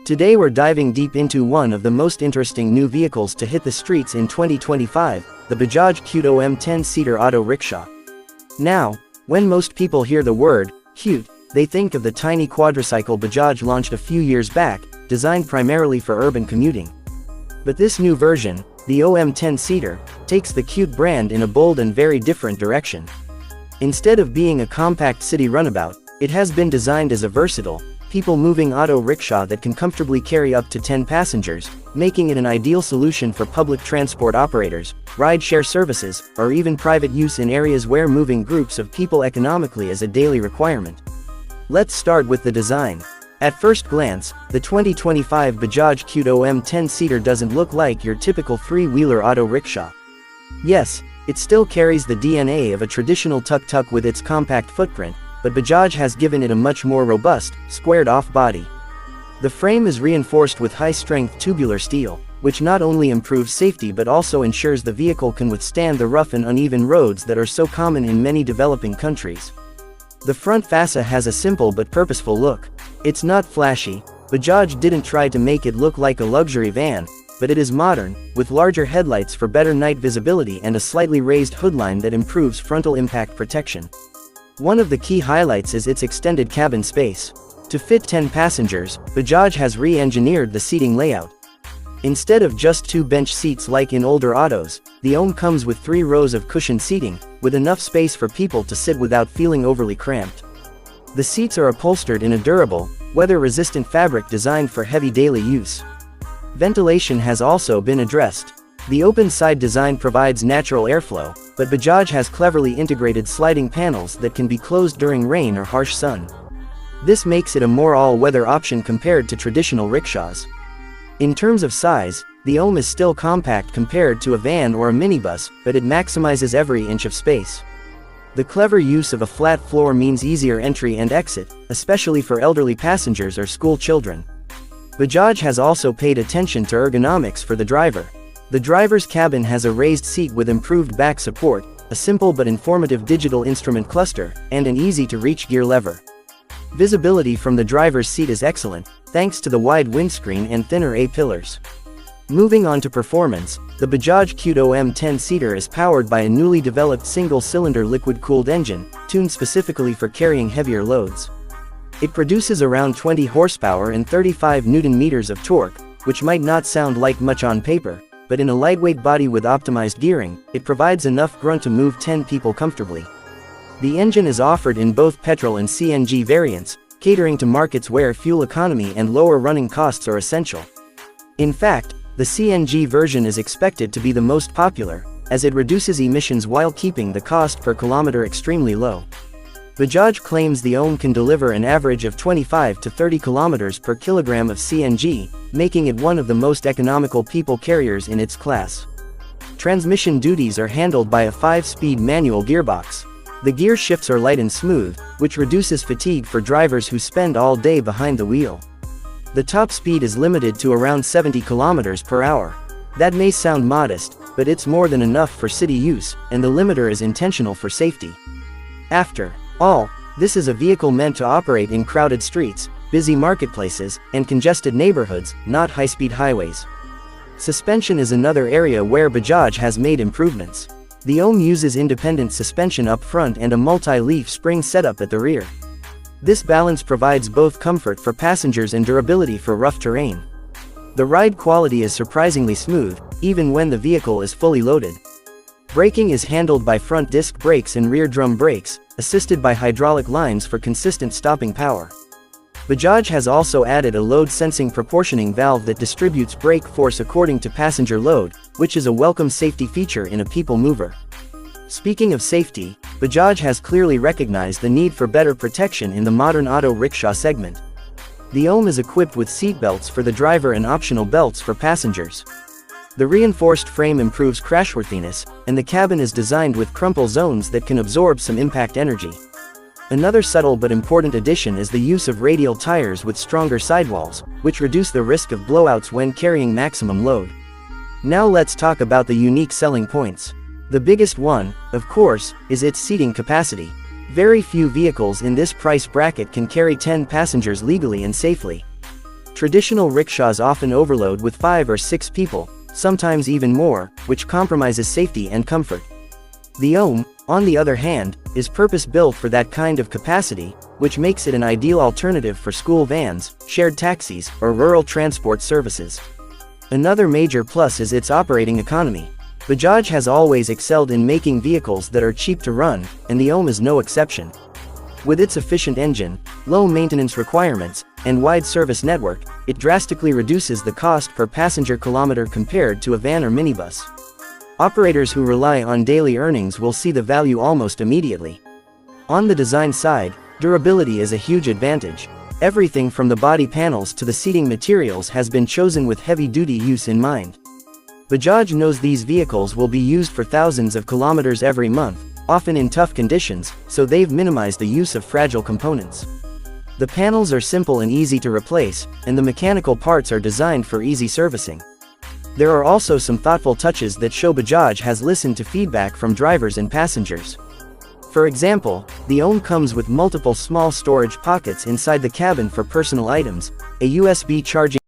Today we're diving deep into one of the most interesting new vehicles to hit the streets in 2025, the Bajaj Qute OM 10-seater auto rickshaw. Now, when most people hear the word Qute, they think of the tiny quadricycle Bajaj launched a few years back, designed primarily for urban commuting. But this new version, the OM 10-seater, takes the Qute brand in a bold and very different direction. Instead of being a compact city runabout, it has been designed as a versatile, people-moving auto rickshaw that can comfortably carry up to 10 passengers, making it an ideal solution for public transport operators, ride-share services, or even private use in areas where moving groups of people economically is a daily requirement. Let's start with the design. At first glance, the 2025 Bajaj Qute OM 10-seater doesn't look like your typical three-wheeler auto rickshaw. Yes, it still carries the DNA of a traditional tuk-tuk with its compact footprint, but Bajaj has given it a much more robust, squared-off body. The frame is reinforced with high-strength tubular steel, which not only improves safety but also ensures the vehicle can withstand the rough and uneven roads that are so common in many developing countries. The front fascia has a simple but purposeful look. It's not flashy. Bajaj didn't try to make it look like a luxury van, but it is modern, with larger headlights for better night visibility and a slightly raised hoodline that improves frontal impact protection. One of the key highlights is its extended cabin space. To fit 10 passengers, Bajaj has re-engineered the seating layout. Instead of just 2 bench seats like in older autos, the OM comes with 3 rows of cushioned seating, with enough space for people to sit without feeling overly cramped. The seats are upholstered in a durable, weather-resistant fabric designed for heavy daily use. Ventilation has also been addressed. The open side design provides natural airflow, but Bajaj has cleverly integrated sliding panels that can be closed during rain or harsh sun. This makes it a more all-weather option compared to traditional rickshaws. In terms of size, the OM is still compact compared to a van or a minibus, but it maximizes every inch of space. The clever use of a flat floor means easier entry and exit, especially for elderly passengers or school children. Bajaj has also paid attention to ergonomics for the driver. The driver's cabin has a raised seat with improved back support, a simple but informative digital instrument cluster, and an easy-to-reach gear lever. Visibility from the driver's seat is excellent, thanks to the wide windscreen and thinner A-pillars. Moving on to performance, the Bajaj Qute OM 10-seater is powered by a newly developed single-cylinder liquid-cooled engine, tuned specifically for carrying heavier loads. It produces around 20 horsepower and 35 Nm of torque, which might not sound like much on paper, but in a lightweight body with optimized gearing, it provides enough grunt to move 10 people comfortably. The engine is offered in both petrol and CNG variants, catering to markets where fuel economy and lower running costs are essential. In fact, the CNG version is expected to be the most popular, as it reduces emissions while keeping the cost per kilometer extremely low. Bajaj claims the OM can deliver an average of 25 to 30 km per kilogram of CNG, making it one of the most economical people carriers in its class. Transmission duties are handled by a 5-speed manual gearbox. The gear shifts are light and smooth, which reduces fatigue for drivers who spend all day behind the wheel. The top speed is limited to around 70 km per hour. That may sound modest, but it's more than enough for city use, and the limiter is intentional for safety. After all, this is a vehicle meant to operate in crowded streets, busy marketplaces, and congested neighborhoods, not high-speed highways. Suspension is another area where Bajaj has made improvements. The OM uses independent suspension up front and a multi-leaf spring setup at the rear. This balance provides both comfort for passengers and durability for rough terrain. The ride quality is surprisingly smooth, even when the vehicle is fully loaded. Braking is handled by front disc brakes and rear drum brakes, assisted by hydraulic lines for consistent stopping power. Bajaj has also added a load-sensing proportioning valve that distributes brake force according to passenger load, which is a welcome safety feature in a people mover. Speaking of safety, Bajaj has clearly recognized the need for better protection in the modern auto rickshaw segment. The OM is equipped with seat belts for the driver and optional belts for passengers. The reinforced frame improves crashworthiness, and the cabin is designed with crumple zones that can absorb some impact energy. Another subtle but important addition is the use of radial tires with stronger sidewalls, which reduce the risk of blowouts when carrying maximum load. Now let's talk about the unique selling points. The biggest one, of course, is its seating capacity. Very few vehicles in this price bracket can carry 10 passengers legally and safely. Traditional rickshaws often overload with 5 or 6 people, sometimes even more, which compromises safety and comfort. The OM, on the other hand, is purpose-built for that kind of capacity, which makes it an ideal alternative for school vans, shared taxis, or rural transport services. Another major plus is its operating economy. Bajaj has always excelled in making vehicles that are cheap to run, and the OM is no exception. With its efficient engine, low maintenance requirements, and wide service network, it drastically reduces the cost per passenger kilometer compared to a van or minibus. Operators who rely on daily earnings will see the value almost immediately. On the design side, durability is a huge advantage. Everything from the body panels to the seating materials has been chosen with heavy-duty use in mind. Bajaj knows these vehicles will be used for thousands of kilometers every month, often in tough conditions, so they've minimized the use of fragile components. The panels are simple and easy to replace, and the mechanical parts are designed for easy servicing. There are also some thoughtful touches that show Bajaj has listened to feedback from drivers and passengers. For example, the OM comes with multiple small storage pockets inside the cabin for personal items, a USB charging